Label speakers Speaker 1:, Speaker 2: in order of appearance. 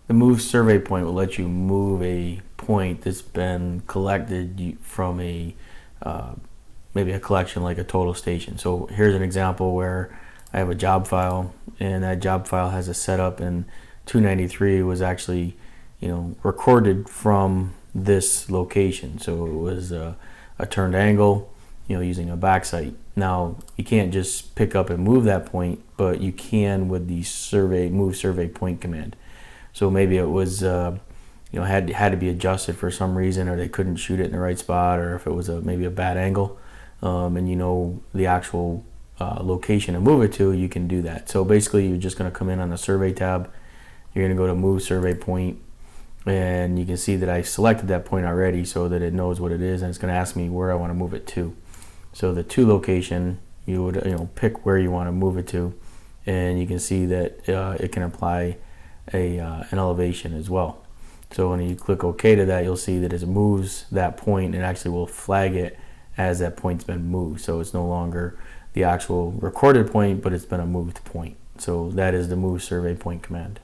Speaker 1: The move survey point will let you move a point that's been collected from a maybe a collection like a total station. So here's an example where I have a job file, and that job file has a setup, and 293 was actually, recorded from this location. So it was a turned angle, using a backsite. Now you can't just pick up and move that point, but you can with the move survey point command. So maybe it was had to be adjusted for some reason, or they couldn't shoot it in the right spot, or if it was maybe a bad angle, and the actual location to move it to, you can do that. So basically, you're just going to come in on the survey tab. You're going to go to move survey point, and you can see that I selected that point already, so that it knows what it is, and it's going to ask me where I want to move it to. So the to location, you would pick where you want to move it to, and you can see that it can apply an elevation as well. So when you click OK to that, you'll see that as it moves that point, it actually will flag it as that point's been moved. So it's no longer the actual recorded point, but it's been a moved point. So that is the move survey point command.